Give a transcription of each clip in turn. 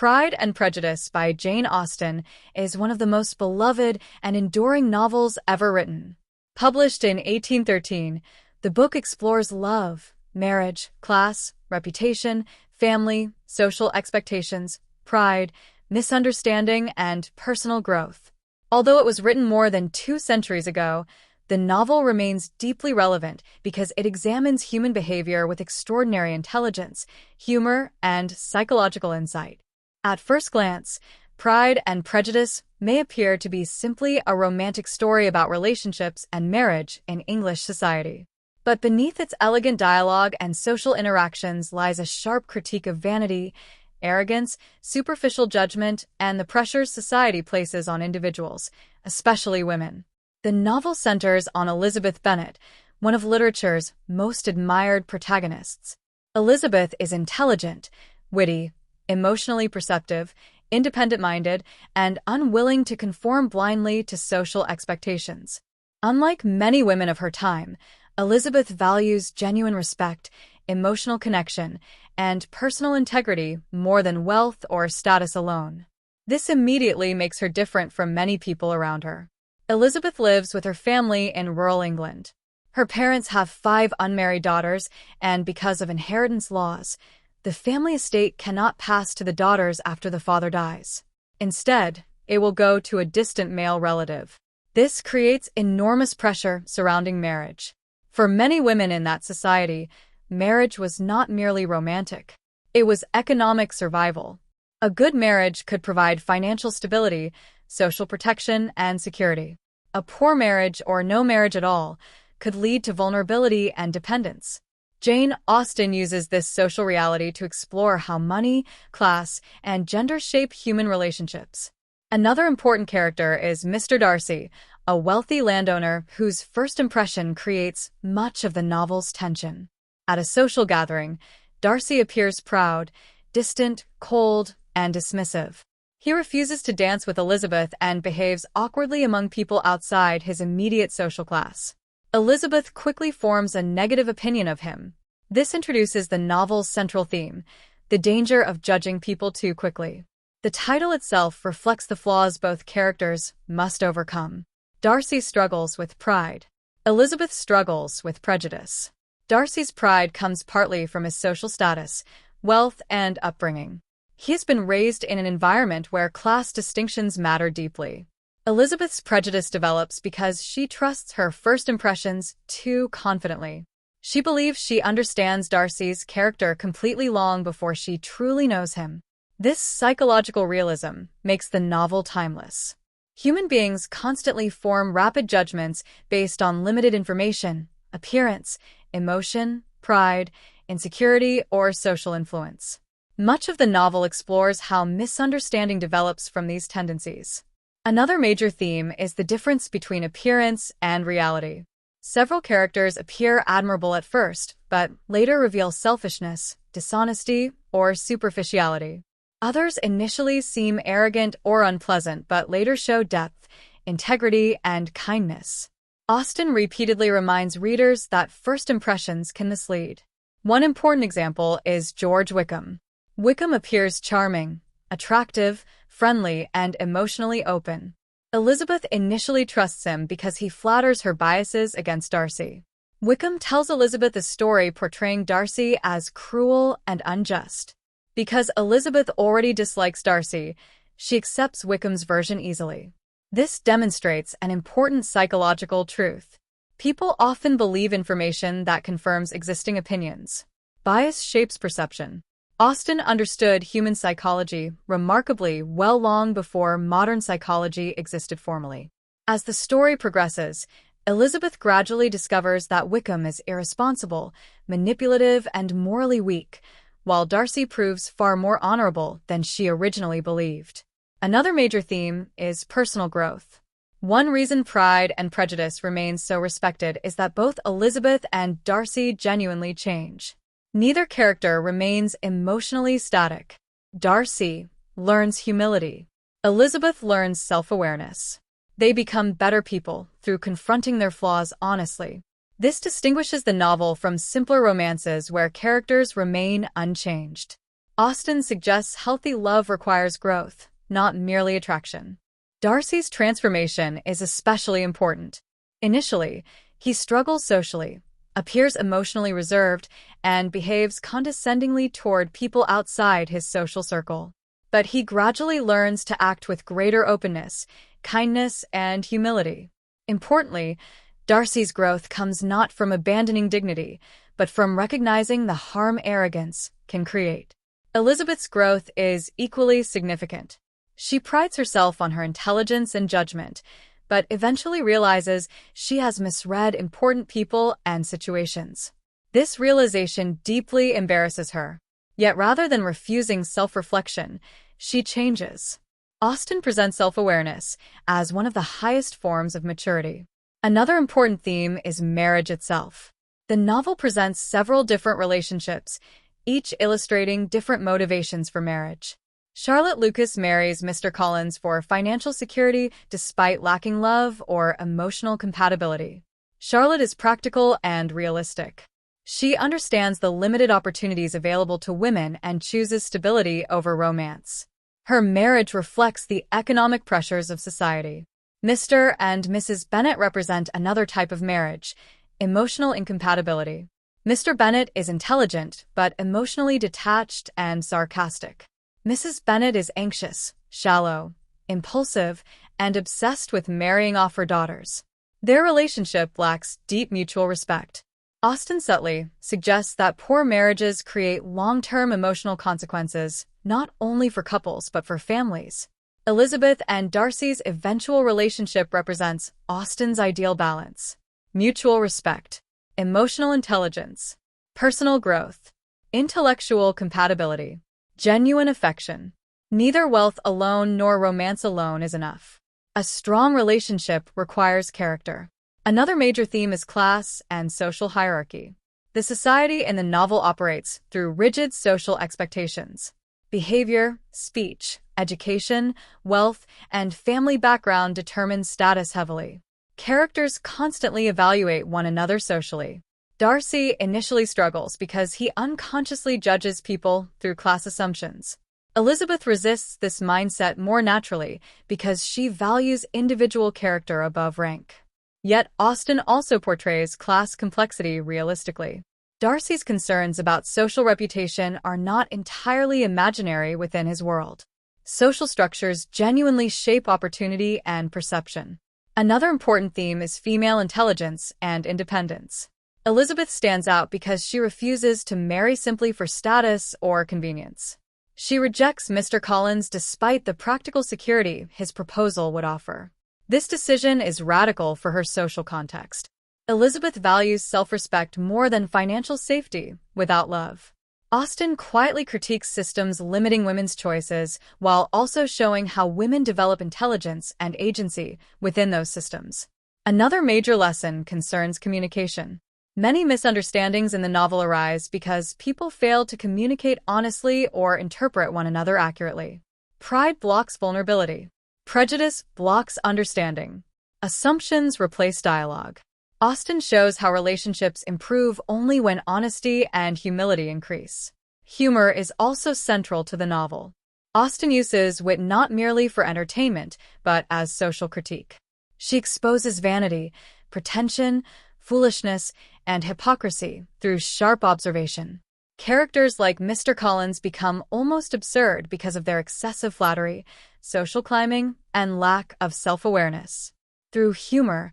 Pride and Prejudice by Jane Austen is one of the most beloved and enduring novels ever written. Published in 1813, the book explores love, marriage, class, reputation, family, social expectations, pride, misunderstanding, and personal growth. Although it was written more than 2 centuries ago, the novel remains deeply relevant because it examines human behavior with extraordinary intelligence, humor, and psychological insight. At first glance, Pride and Prejudice may appear to be simply a romantic story about relationships and marriage in English society. But beneath its elegant dialogue and social interactions lies a sharp critique of vanity, arrogance, superficial judgment, and the pressures society places on individuals, especially women. The novel centers on Elizabeth Bennet, one of literature's most admired protagonists. Elizabeth is intelligent, witty, emotionally perceptive, independent-minded, and unwilling to conform blindly to social expectations. Unlike many women of her time, Elizabeth values genuine respect, emotional connection, and personal integrity more than wealth or status alone. This immediately makes her different from many people around her. Elizabeth lives with her family in rural England. Her parents have 5 unmarried daughters, and because of inheritance laws, the family estate cannot pass to the daughters after the father dies. Instead, it will go to a distant male relative. This creates enormous pressure surrounding marriage. For many women in that society, marriage was not merely romantic. It was economic survival. A good marriage could provide financial stability, social protection, and security. A poor marriage, or no marriage at all, could lead to vulnerability and dependence. Jane Austen uses this social reality to explore how money, class, and gender shape human relationships. Another important character is Mr. Darcy, a wealthy landowner whose first impression creates much of the novel's tension. At a social gathering, Darcy appears proud, distant, cold, and dismissive. He refuses to dance with Elizabeth and behaves awkwardly among people outside his immediate social class. Elizabeth quickly forms a negative opinion of him. This introduces the novel's central theme, the danger of judging people too quickly. The title itself reflects the flaws both characters must overcome. Darcy struggles with pride. Elizabeth struggles with prejudice. Darcy's pride comes partly from his social status, wealth, and upbringing. He has been raised in an environment where class distinctions matter deeply. Elizabeth's prejudice develops because she trusts her first impressions too confidently. She believes she understands Darcy's character completely long before she truly knows him. This psychological realism makes the novel timeless. Human beings constantly form rapid judgments based on limited information, appearance, emotion, pride, insecurity, or social influence. Much of the novel explores how misunderstanding develops from these tendencies. Another major theme is the difference between appearance and reality. Several characters appear admirable at first, but later reveal selfishness, dishonesty, or superficiality. Others initially seem arrogant or unpleasant, but later show depth, integrity, and kindness. Austen repeatedly reminds readers that first impressions can mislead. One important example is George Wickham. Wickham appears charming, attractive, friendly, and emotionally open. Elizabeth initially trusts him because he flatters her biases against Darcy. Wickham tells Elizabeth a story portraying Darcy as cruel and unjust. Because Elizabeth already dislikes Darcy, she accepts Wickham's version easily. This demonstrates an important psychological truth. People often believe information that confirms existing opinions. Bias shapes perception. Austen understood human psychology remarkably well long before modern psychology existed formally. As the story progresses, Elizabeth gradually discovers that Wickham is irresponsible, manipulative, and morally weak, while Darcy proves far more honorable than she originally believed. Another major theme is personal growth. One reason Pride and Prejudice remains so respected is that both Elizabeth and Darcy genuinely change. Neither character remains emotionally static. Darcy learns humility. Elizabeth learns self-awareness. They become better people through confronting their flaws honestly. This distinguishes the novel from simpler romances where characters remain unchanged. Austen suggests healthy love requires growth, not merely attraction. Darcy's transformation is especially important. Initially, he struggles socially, appears emotionally reserved, and behaves condescendingly toward people outside his social circle. But he gradually learns to act with greater openness, kindness, and humility. Importantly, Darcy's growth comes not from abandoning dignity, but from recognizing the harm arrogance can create. Elizabeth's growth is equally significant. She prides herself on her intelligence and judgment, but eventually realizes she has misread important people and situations. This realization deeply embarrasses her. Yet rather than refusing self-reflection, she changes. Austen presents self-awareness as one of the highest forms of maturity. Another important theme is marriage itself. The novel presents several different relationships, each illustrating different motivations for marriage. Charlotte Lucas marries Mr. Collins for financial security despite lacking love or emotional compatibility. Charlotte is practical and realistic. She understands the limited opportunities available to women and chooses stability over romance. Her marriage reflects the economic pressures of society. Mr. and Mrs. Bennet represent another type of marriage, emotional incompatibility. Mr. Bennet is intelligent but emotionally detached and sarcastic. Mrs. Bennet is anxious, shallow, impulsive, and obsessed with marrying off her daughters. Their relationship lacks deep mutual respect. Austen subtly suggests that poor marriages create long-term emotional consequences, not only for couples but for families. Elizabeth and Darcy's eventual relationship represents Austen's ideal balance: mutual respect, emotional intelligence, personal growth, intellectual compatibility, genuine affection. Neither wealth alone nor romance alone is enough. A strong relationship requires character. Another major theme is class and social hierarchy. The society in the novel operates through rigid social expectations. Behavior, speech, education, wealth, and family background determine status heavily. Characters constantly evaluate one another socially. Darcy initially struggles because he unconsciously judges people through class assumptions. Elizabeth resists this mindset more naturally because she values individual character above rank. Yet Austen also portrays class complexity realistically. Darcy's concerns about social reputation are not entirely imaginary within his world. Social structures genuinely shape opportunity and perception. Another important theme is female intelligence and independence. Elizabeth stands out because she refuses to marry simply for status or convenience. She rejects Mr. Collins despite the practical security his proposal would offer. This decision is radical for her social context. Elizabeth values self-respect more than financial safety without love. Austen quietly critiques systems limiting women's choices while also showing how women develop intelligence and agency within those systems. Another major lesson concerns communication. Many misunderstandings in the novel arise because people fail to communicate honestly or interpret one another accurately. Pride blocks vulnerability. Prejudice blocks understanding. Assumptions replace dialogue. Austen shows how relationships improve only when honesty and humility increase. Humor is also central to the novel. Austen uses wit not merely for entertainment, but as social critique. She exposes vanity, pretension, foolishness, and hypocrisy through sharp observation. Characters like Mr. Collins become almost absurd because of their excessive flattery, social climbing, and lack of self-awareness. Through humor,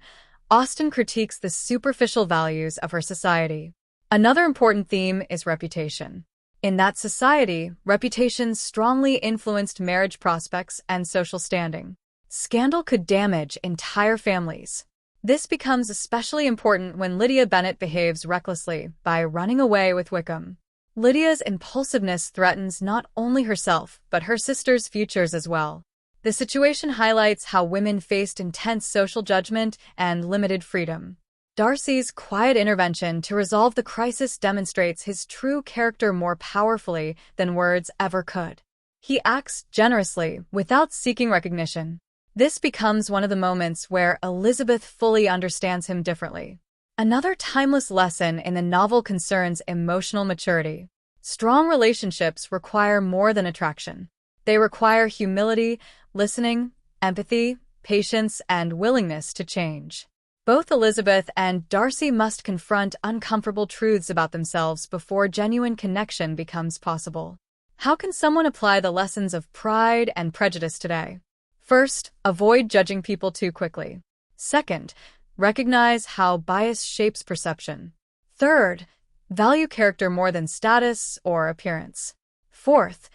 Austen critiques the superficial values of her society. Another important theme is reputation. In that society, reputation strongly influenced marriage prospects and social standing. Scandal could damage entire families. This becomes especially important when Lydia Bennet behaves recklessly by running away with Wickham. Lydia's impulsiveness threatens not only herself, but her sister's futures as well. The situation highlights how women faced intense social judgment and limited freedom. Darcy's quiet intervention to resolve the crisis demonstrates his true character more powerfully than words ever could. He acts generously without seeking recognition. This becomes one of the moments where Elizabeth fully understands him differently. Another timeless lesson in the novel concerns emotional maturity. Strong relationships require more than attraction. They require humility, listening, empathy, patience, and willingness to change. Both Elizabeth and Darcy must confront uncomfortable truths about themselves before genuine connection becomes possible. How can someone apply the lessons of Pride and Prejudice today? First, avoid judging people too quickly. Second, recognize how bias shapes perception. Third, value character more than status or appearance. Fourth,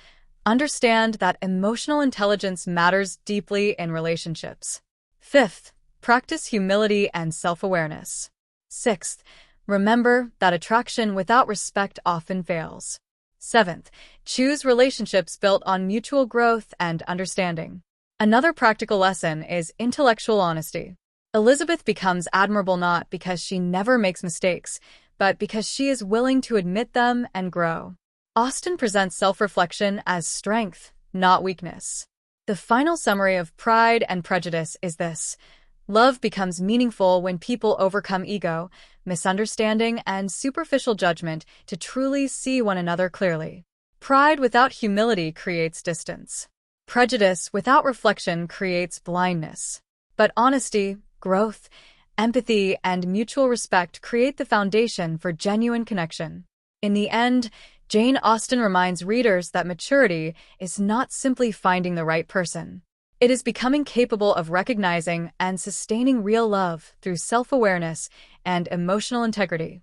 understand that emotional intelligence matters deeply in relationships. Fifth, practice humility and self-awareness. Sixth, remember that attraction without respect often fails. Seventh, choose relationships built on mutual growth and understanding. Another practical lesson is intellectual honesty. Elizabeth becomes admirable not because she never makes mistakes, but because she is willing to admit them and grow. Austen presents self-reflection as strength, not weakness. The final summary of Pride and Prejudice is this: love becomes meaningful when people overcome ego, misunderstanding, and superficial judgment to truly see one another clearly. Pride without humility creates distance. Prejudice without reflection creates blindness. But honesty, growth, empathy, and mutual respect create the foundation for genuine connection. In the end, Jane Austen reminds readers that maturity is not simply finding the right person. It is becoming capable of recognizing and sustaining real love through self-awareness and emotional integrity.